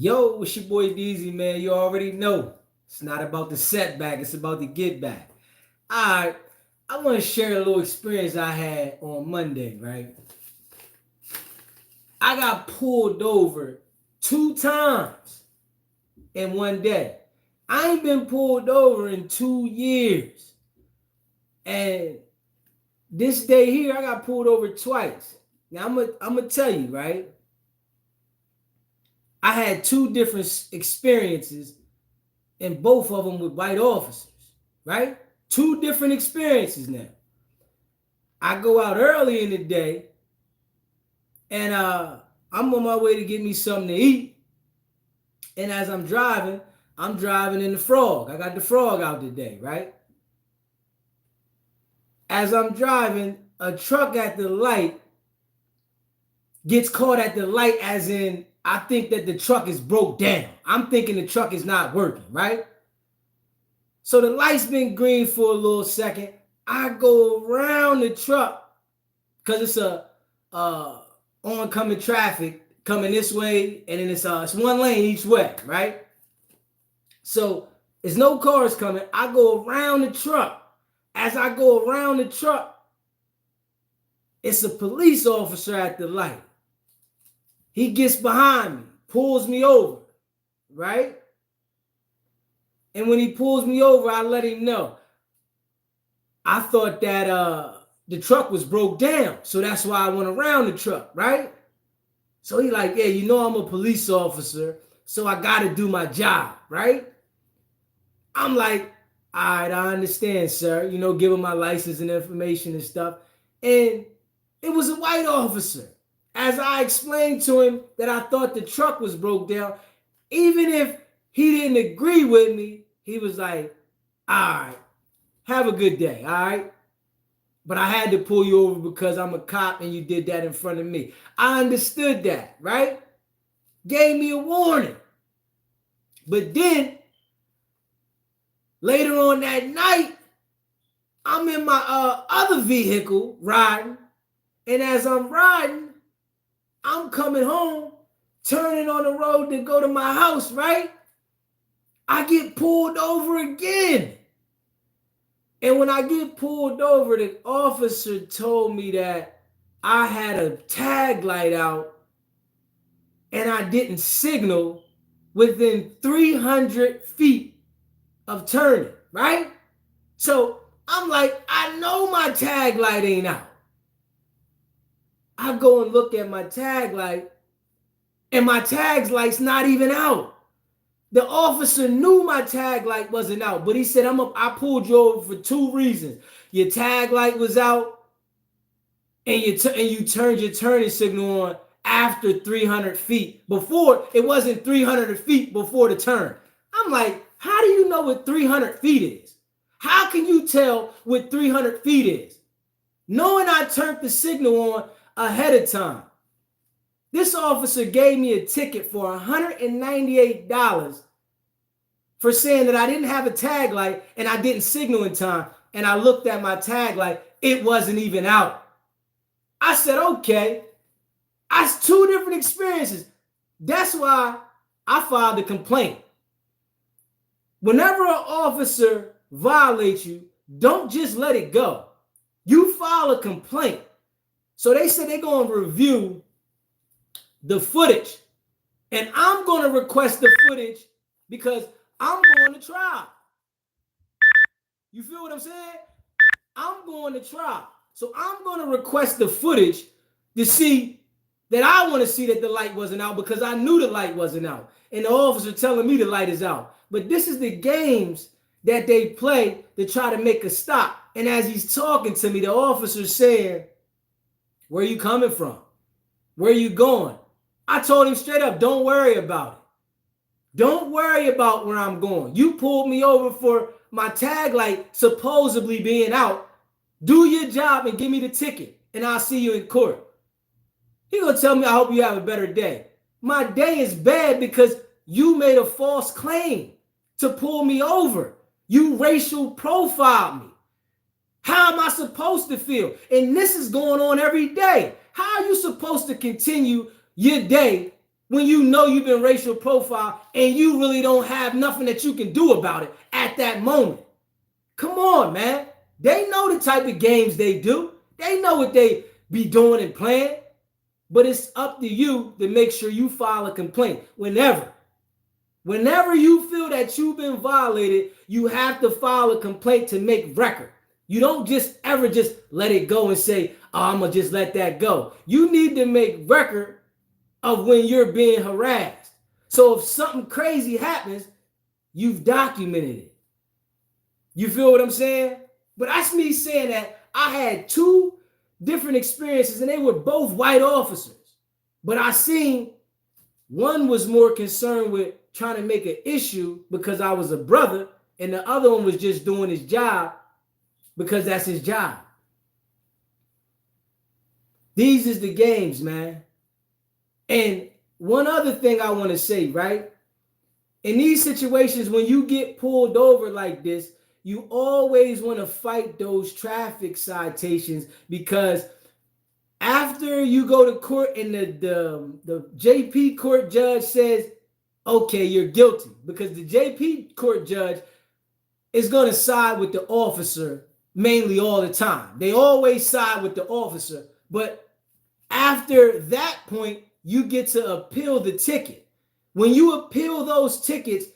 Yo, it's your boy DZ, man. You already know. It's not about the setback, it's about the get back. Alright, I want to share a little experience I had on Monday, right? I got pulled over 2 times in one day. I ain't been pulled over in 2 years. And this day here, I got pulled over twice. Now, I'm going to tell you, right? I had two different experiences, and both of them with white officers, right? Two different experiences now. I go out early in the day, and I'm on my way to get me something to eat. And as I'm driving in the Frog. I got the Frog out today, right? As I'm driving, a truck at the light gets caught at the light, as in, I think that the truck is broke down. I'm thinking the truck is not working, right? So the light's been green for a little second. I go around the truck because it's oncoming traffic coming this way, and then it's one lane each way, right? So there's no cars coming. I go around the truck. As I go around the truck, it's a police officer at the light. He gets behind me, pulls me over, right? And when he pulls me over, I let him know. I thought that the truck was broke down, so that's why I went around the truck, right? So he like, yeah, you know I'm a police officer, so I got to do my job, right? I'm like, all right, I understand, sir. You know, give him my license and information and stuff. And it was a white officer. As I explained to him that I thought the truck was broke down, even if he didn't agree with me, he was like, all right, have a good day, all right? But I had to pull you over because I'm a cop and you did that in front of me. I understood that, right? Gave me a warning. But then, later on that night, I'm in my other vehicle riding, and as I'm riding, I'm coming home, turning on the road to go to my house, right? I get pulled over again. And when I get pulled over, the officer told me that I had a tag light out and I didn't signal within 300 feet of turning, right? So I'm like, I know my tag light ain't out. I go and look at my tag light, and my tag light's not even out. The officer knew my tag light wasn't out, but he said, I pulled you over for 2 reasons. Your tag light was out, and you turned your turning signal on after 300 feet. Before, it wasn't 300 feet before the turn. I'm like, how do you know what 300 feet is? How can you tell what 300 feet is? Knowing I turned the signal on ahead of time. This officer gave me a ticket for $198 for saying that I didn't have a tag light and I didn't signal in time. And I looked at my tag light, it wasn't even out. I said, okay. That's 2 different experiences. That's why I filed a complaint. Whenever an officer violates you, don't just let it go. You file a complaint. So they said they're going to review the footage. And I'm going to request the footage because I'm going to trial. You feel what I'm saying? I'm going to trial. So I'm going to request the footage to see that I want to see that the light wasn't out because I knew the light wasn't out. And the officer telling me the light is out. But this is the games that they play to try to make a stop. And as he's talking to me, the officer's saying, where are you coming from? Where are you going? I told him straight up, don't worry about it. Don't worry about where I'm going. You pulled me over for my tag light supposedly being out. Do your job and give me the ticket, and I'll see you in court. He gonna tell me, I hope you have a better day. My day is bad because you made a false claim to pull me over. You racial profiled me. How am I supposed to feel? And this is going on every day. How are you supposed to continue your day when you know you've been racial profiled and you really don't have nothing that you can do about it at that moment? Come on, man. They know the type of games they do. They know what they be doing and playing. But it's up to you to make sure you file a complaint whenever. Whenever you feel that you've been violated, you have to file a complaint to make record. You don't just ever just let it go and say, oh, I'm going to just let that go. You need to make record of when you're being harassed. So if something crazy happens, you've documented it. You feel what I'm saying? But that's me saying that I had two different experiences and they were both white officers. But I seen one was more concerned with trying to make an issue because I was a brother, and the other one was just doing his job because that's his job. These is the games, man. And one other thing I want to say, right? In these situations, when you get pulled over like this, you always want to fight those traffic citations, because after you go to court and the JP court judge says, okay, you're guilty, because the JP court judge is going to side with the officer mainly all the time. They always side with the officer. But after that point, you get to appeal the ticket. When you appeal those tickets,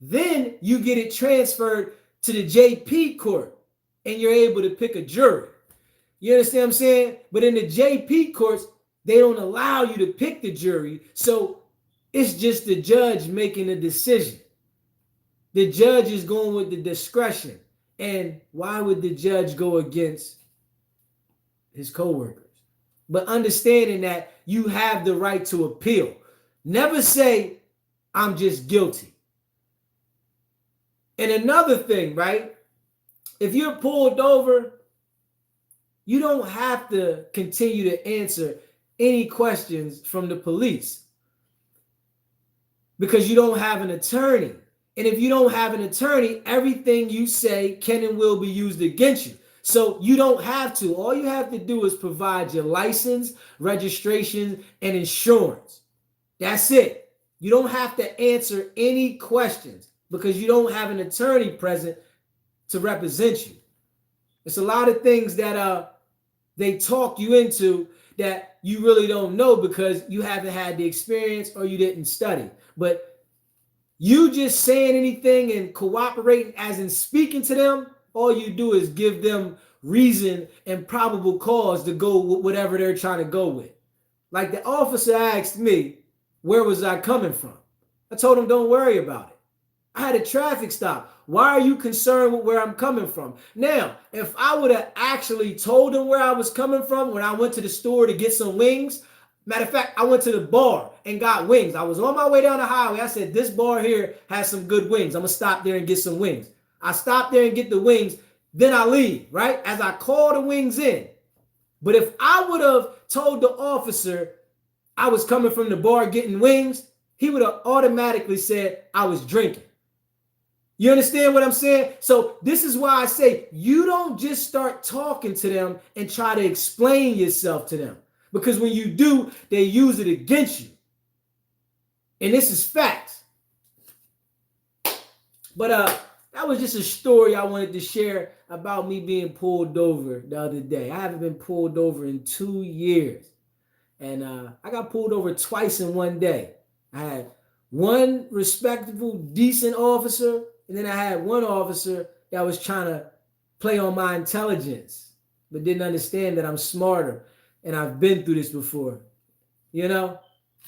then you get it transferred to the JP court and you're able to pick a jury. You understand what I'm saying? But in the JP courts, they don't allow you to pick the jury. So it's just the judge making a decision. The judge is going with the discretion. And why would the judge go against his coworkers? But understanding that you have the right to appeal. Never say, I'm just guilty. And another thing, right? If you're pulled over, you don't have to continue to answer any questions from the police because you don't have an attorney. And if you don't have an attorney, everything you say can and will be used against you. So you don't have to. All you have to do is provide your license, registration, and insurance. That's it. You don't have to answer any questions because you don't have an attorney present to represent you. It's a lot of things that they talk you into that you really don't know because you haven't had the experience or you didn't study. But you just saying anything and cooperating, as in speaking to them, all you do is give them reason and probable cause to go with whatever they're trying to go with. Like the officer asked me, where was I coming from? I told him, don't worry about it. I had a traffic stop. Why are you concerned with where I'm coming from? Now, if I would have actually told him where I was coming from when I went to the store to get some wings, matter of fact, I went to the bar and got wings. I was on my way down the highway. I said, this bar here has some good wings. I'm going to stop there and get some wings. I stop there and get the wings. Then I leave, right? As I call the wings in. But if I would have told the officer I was coming from the bar getting wings, he would have automatically said I was drinking. You understand what I'm saying? So this is why I say you don't just start talking to them and try to explain yourself to them. Because when you do, they use it against you. And this is facts. But that was just a story I wanted to share about me being pulled over the other day. I haven't been pulled over in 2 years. And I got pulled over twice in one day. I had one respectable, decent officer, and then I had one officer that was trying to play on my intelligence, but didn't understand that I'm smarter and I've been through this before, you know?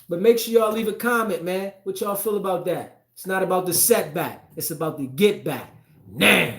But make sure y'all leave a comment, man. What y'all feel about that? It's not about the setback. It's about the get back. Now.